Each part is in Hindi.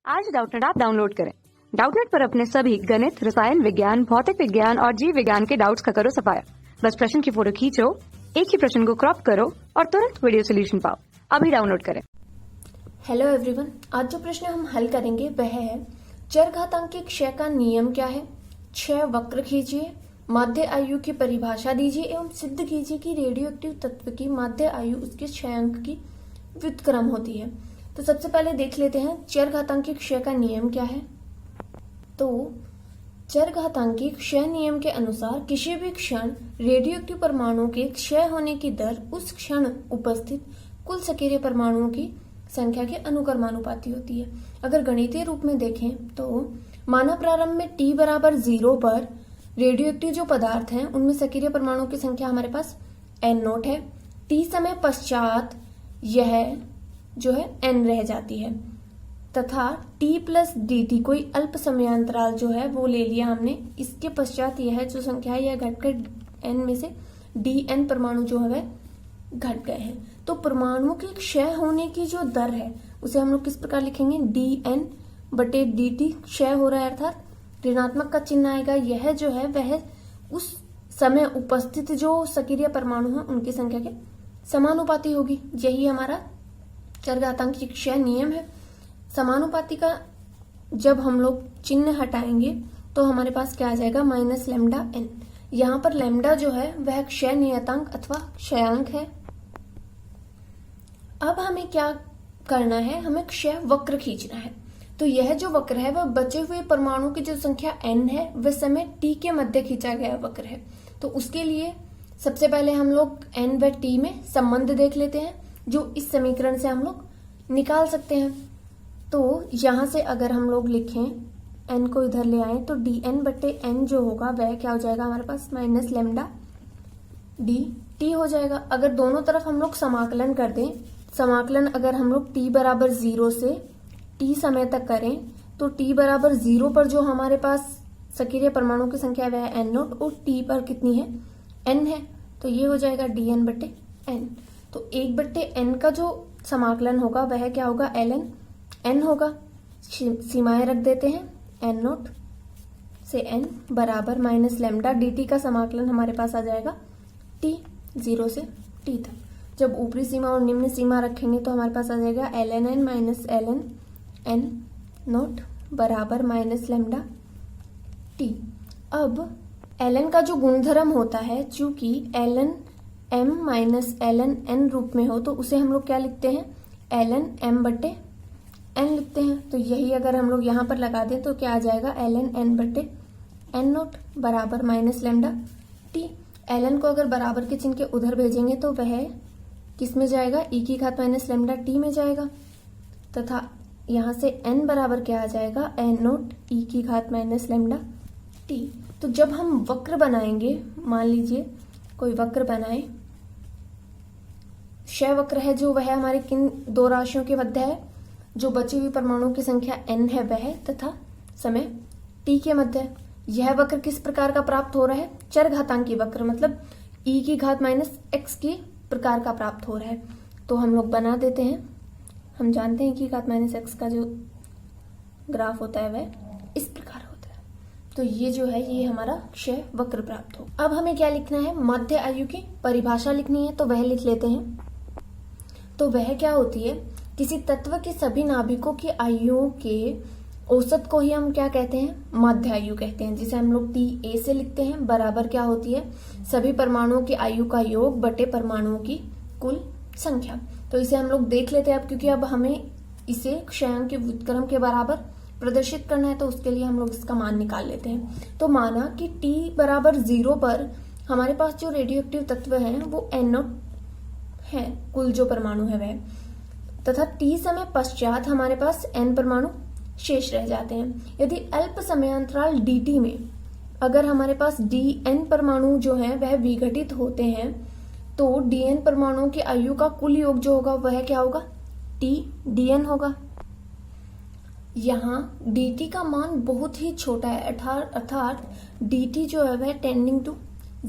आज डाउटनेट ऐप डाउनलोड करें। डाउटनेट पर अपने सभी गणित, रसायन विज्ञान, भौतिक विज्ञान और जीव विज्ञान के डाउट्स का करो सफाया। बस प्रश्न की फोटो खींचो, एक ही प्रश्न को क्रॉप करो और तुरंत वीडियो सोल्यूशन पाओ। अभी डाउनलोड करें। हेलो एवरीवन, आज जो प्रश्न हम हल करेंगे वह है चरघातांकी क्षय का नियम क्या है। क्षय वक्र खींचिए, माध्य आयु की परिभाषा दीजिए एवं सिद्ध कीजिए कि रेडियो एक्टिव तत्व की माध्य आयु उसके क्षयांक की व्युत्क्रम होती है। तो सबसे पहले देख लेते हैं चरघातांकी क्षय का नियम क्या है। तो चरघातांकी क्षय नियम के अनुसार किसी भी क्षण रेडियो एक्टिव परमाणुओं के क्षय होने की दर उस क्षण उपस्थित कुल सक्रिय परमाणुओं की संख्या के अनुक्रमानुपाती होती है। अगर गणितीय रूप में देखें तो माना प्रारंभ में t बराबर 0 पर रेडियो एक्टिव जो पदार्थ हैं उनमें सक्रिय परमाणुओं की संख्या हमारे पास n0 है। t समय पश्चात यह जो है n रह जाती है तथा t प्लस dt कोई अल्प समयांतराल जो है वो ले लिया हमने। इसके पश्चात यह जो संख्या है यह घटकर n में से dn परमाणु जो है घट गए हैं। तो परमाणुओं के क्षय होने की जो दर है उसे हम लोग किस प्रकार लिखेंगे, dn बटे dt। क्षय हो रहा है अर्थात ऋणात्मक का चिन्ह आएगा। यह जो है वह उस समय उपस्थित जो सक्रिय परमाणु है उनकी संख्या के समानुपाती होगी। यही हमारा चरघातांकी क्षय नियम है। समानुपाती का जब हम लोग चिन्ह हटाएंगे तो हमारे पास क्या आ जाएगा, माइनस लैम्डा n। यहाँ पर लैम्डा जो है वह क्षय नियतांक अथवा क्षयांक है। अब हमें क्या करना है, हमें क्षय वक्र खींचना है। तो यह जो वक्र है वह बचे हुए परमाणु की जो संख्या n है वह समय t के मध्य खींचा गया वक्र है। तो उसके लिए सबसे पहले हम लोग n व t में संबंध देख लेते हैं जो इस समीकरण से हम लोग निकाल सकते हैं। तो यहां से अगर हम लोग लिखें n को इधर ले आए तो dn बटे n जो होगा वह क्या हो जाएगा हमारे पास, माइनस लैम्डा dt हो जाएगा। अगर दोनों तरफ हम लोग समाकलन कर दें, समाकलन अगर हम लोग t बराबर 0 से t समय तक करें तो t बराबर 0 पर जो हमारे पास सक्रिय परमाणु की संख्या है वह n0 और t पर कितनी है, n है। तो ये हो जाएगा dn बटे n। तो 1 बट्टे n का जो समाकलन होगा वह क्या होगा, ln n होगा। सीमाएं रख देते हैं, n0 से n बराबर माइनस लैम्डा dt का समाकलन हमारे पास आ जाएगा t 0 से t तक। जब ऊपरी सीमा और निम्न सीमा रखेंगे तो हमारे पास आ जाएगा ln n minus ln n note बराबर माइनस लैम्डा t। अब ln का जो गुणधर्म होता है, चूंकि ln m minus ln n रूप में हो तो उसे हम लोग क्या लिखते हैं, ln m बटे n लिखते हैं। तो यही अगर हम लोग यहाँ पर लगा दें तो क्या आ जाएगा, ln n बटे n नोट बराबर माइनस लैम्डा t। ln को अगर बराबर के चिन्ह के उधर भेजेंगे तो वह किस में जाएगा, e की घात माइनस लैम्डा t में जाएगा तथा यहाँ से n बराबर क्या आ जाएगा, n नोट e की घात माइनस लैम्डा t। तो जब हम वक्र बनाएंगे, मान लीजिए कोई वक्र बनाए, क्षय वक्र है जो वह हमारे किन दो राशियों के मध्य है, जो बची हुई परमाणुओं की संख्या n है वह तथा समय t के मध्य। यह वक्र किस प्रकार का प्राप्त हो रहा है, चरघातांकी वक्र, मतलब e की घात माइनस x की प्रकार का प्राप्त हो रहा है। तो हम लोग बना देते हैं। हम जानते हैं कि घात माइनस x का जो ग्राफ होता है वह इस प्रकार होता है। तो ये जो है ये हमारा क्षय वक्र प्राप्त हो। अब हमें क्या लिखना है, मध्य आयु की परिभाषा लिखनी है, तो वह लिख लेते हैं। तो वह क्या होती है, किसी तत्व के सभी नाभिकों की आयुओं के औसत को ही हम क्या कहते हैं, मध्य आयु कहते हैं, जिसे हम लोग TA से लिखते हैं। बराबर क्या होती है, सभी परमाणुओं की आयु का योग बटे परमाणुओं की कुल संख्या। तो इसे हम लोग देख लेते हैं अब, क्योंकि अब हमें इसे क्षयांक के व्युत्क्रम के बराबर प्रदर्शित करना है तो उसके लिए हम लोग इसका मान निकाल लेते हैं। तो माना कि t बराबर 0 पर हमारे पास जो रेडियो एक्टिव तत्व है वो n0 है, कुल जो परमाणु है वह, तथा t समय पश्चात हमारे पास n परमाणु शेष रह जाते हैं। यदि अल्प समयांतराल dt में अगर हमारे पास dn परमाणु जो है वह विघटित होते हैं तो dn परमाणुओं की आयु का कुल योग जो होगा वह क्या होगा, t dn होगा। यहाँ dt का मान बहुत ही छोटा है, अर्थात dt जो है वह टेंडिंग टू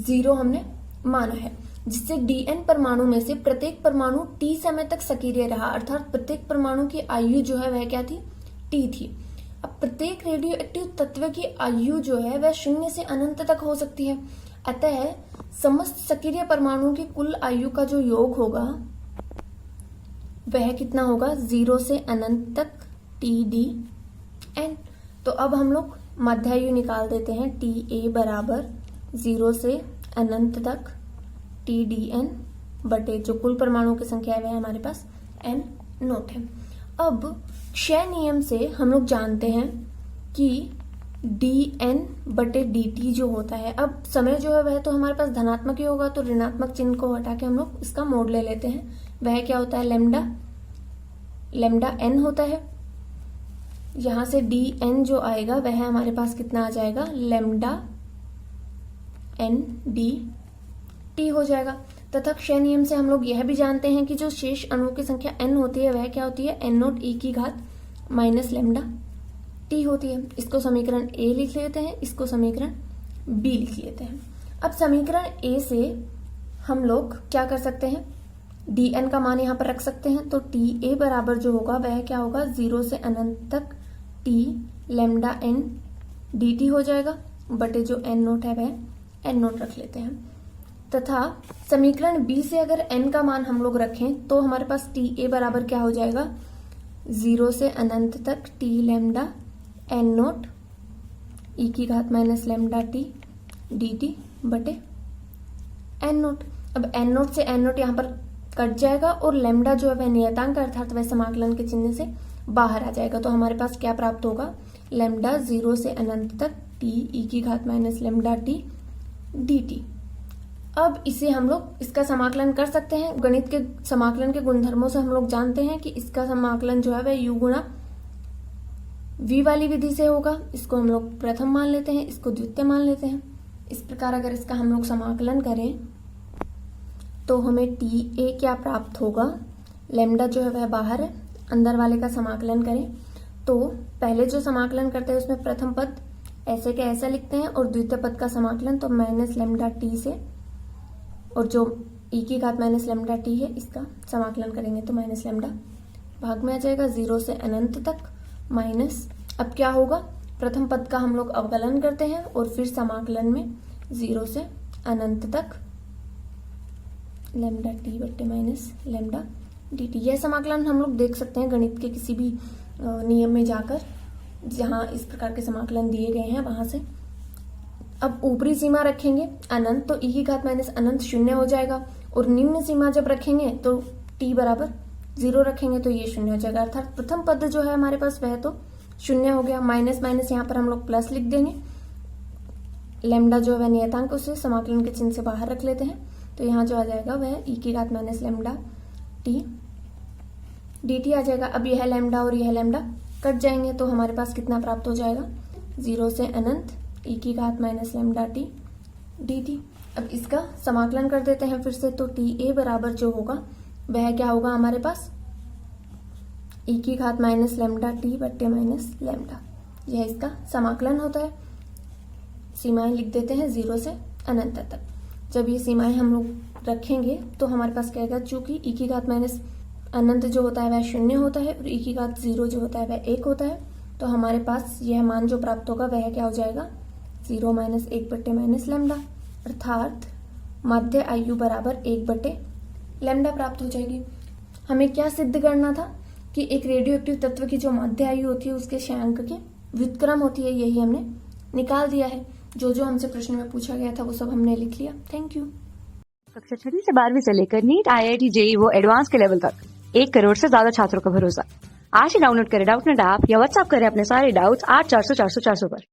0 हमने माना है, जिससे dn परमाणु में से प्रत्येक परमाणु t समय तक सक्रिय रहा, अर्थात प्रत्येक परमाणु की आयु जो है वह क्या थी, टी थी। अब प्रत्येक रेडियो एक्टिव तत्व की आयु जो है वह 0 से अनंत तक हो सकती है। अतः समस्त सक्रिय परमाणुओं की कुल आयु का जो योग होगा वह कितना होगा, 0 से अनंत तक TDN। तो अब हम लोग मध्यायु निकाल देते हैं, TA बराबर 0 से अनंत तक TDN बटे जो कुल परमाणुओं की संख्या है वह हमारे पास N नोट है। अब क्षय नियम से हम लोग जानते हैं कि DN बटे DT जो होता है, अब समय जो है वह तो हमारे पास धनात्मक ही होगा, तो ऋणात्मक चिन्ह को हटा के हम लोग इसका मोड ले लेते हैं। वह क्या होता है, लैम्डा N होता है। यहां से DN जो आएगा वह हमारे पास कितना आ जाएगा, लैम्डा NDT हो जाएगा। तथा क्षय नियम से हम लोग यह भी जानते हैं कि जो शेष अणुओं की संख्या n होती है वह क्या होती है, N नोट E की घात माइनस लैम्डा T होती है। इसको समीकरण A लिख लेते हैं, इसको समीकरण B लिख लेते हैं। अब समीकरण A से हम लोग क्या कर सकते हैं, DN का मान यहाँ पर रख सकते हैं। तो TA बराबर जो होगा वह क्या होगा, 0 से अनंत तक T लैम्डा N DT हो जाएगा बटे जो N नोट है वह N नोट रख लेते हैं। तथा समीकरण B से अगर N का मान हम लोग रखें तो हमारे पास TA बराबर क्या हो जाएगा, 0 से अनंत तक T lambda N note E की घात माइनस लैम्डा T DT बटे N नोट। अब N नोट से N नोट यहाँ पर कट जाएगा और लैम्डा जो है वह नियतांक अर्थात वह समाकलन के चिन्ह से बाहर आ जाएगा। तो हमारे पास क्या प्राप्त होगा, लैम्डा 0 से अनंत तक T E की घात माइनस लैम्डा T DT। अब इसे हम लोग इसका समाकलन कर सकते हैं। गणित के समाकलन के गुणधर्मों से हम लोग जानते हैं कि इसका समाकलन जो है वह U गुणा V वाली विधि से होगा। इसको हम लोग प्रथम मान लेते हैं, इसको द्वितीय मान लेते हैं। इस प्रकार अगर इसका हम लोग समाकलन करें तो हमें TA क्या प्राप्त होगा, लैम्डा जो है वह बाहर है, अंदर वाले का समाकलन करें तो पहले जो समाकलन करते हैं उसमें प्रथम पद ऐसे के ऐसा लिखते हैं और द्वितीय पद का समाकलन तो माइनस लैम्डा T से, और जो E की घात माइनस लैम्डा T है इसका समाकलन करेंगे तो माइनस लैम्डा भाग में आ जाएगा 0 से अनंत तक माइनस। अब क्या होगा, प्रथम पद का हम लोग अवकलन करते हैं और फिर समाकलन में 0 से अनंत तक लैम्डा T बट्टे माइनस लैम्डा DT। यह समाकलन हम लोग देख सकते हैं गणित के किसी भी नियम में जाकर, जहां इस प्रकार के समाकलन दिए गए हैं वहां से। अब ऊपरी सीमा रखेंगे अनंत तो E की घात माइनस अनंत 0 हो जाएगा, और निम्न सीमा जब रखेंगे तो T बराबर 0 रखेंगे तो ये 0 हो जाएगा। अर्थात प्रथम पद जो है हमारे पास वह तो 0 हो गया। माइनस माइनस यहाँ पर हम लोग प्लस लिख देंगे, लैम्डा जो है वह नियतांक उसे समाकलन के चिन्ह से बाहर रख लेते हैं। तो यहाँ जो आ जाएगा वह E की घात माइनस लैम्डा T DT आ जाएगा। अब यह लैम्डा और यह लैम्डा कट जाएंगे तो हमारे पास कितना प्राप्त हो जाएगा, 0 से अनंत E की घात माइनस लैम्डा T DT। अब इसका समाकलन कर देते हैं फिर से, तो TA बराबर जो होगा वह क्या होगा हमारे पास, E की घात माइनस लैम्डा T बट्टे माइनस लैम्डा। यह इसका समाकलन होता है। सीमाएं लिख देते हैं 0 से अनंत तक। जब ये सीमाएं हम लोग रखेंगे तो हमारे पास क्या आएगा, चूंकि E की घात माइनस अनंत जो होता है वह 0 होता है और E की घात 0 जो होता है वह 1 होता है, तो हमारे पास यह मान जो प्राप्त होगा वह क्या हो जाएगा, 0 माइनस 1 बट्टे माइनस लैम्डा, अर्थात मध्य आयु बराबर 1 बट्टे लैम्डा प्राप्त हो जाएगी। हमें क्या सिद्ध करना था कि एक रेडियो एक्टिव तत्व की जो मध्य आयु होती है उसके क्षयांक की व्युत्क्रम होती है, यही हमने निकाल दिया है। जो जो हमसे प्रश्न में पूछा गया था वो सब हमने लिख लिया। Thank you. कक्षा 6 से 12वीं से लेकर नीट, IIT, JEE वो एडवांस के लेवल तक 1 करोड़ से ज्यादा छात्रों का भरोसा। आज ही डाउनलोड करें डाउटनेट ऐप या व्हाट्सएप करें अपने सारे डाउट्स 8400 400 400 पर।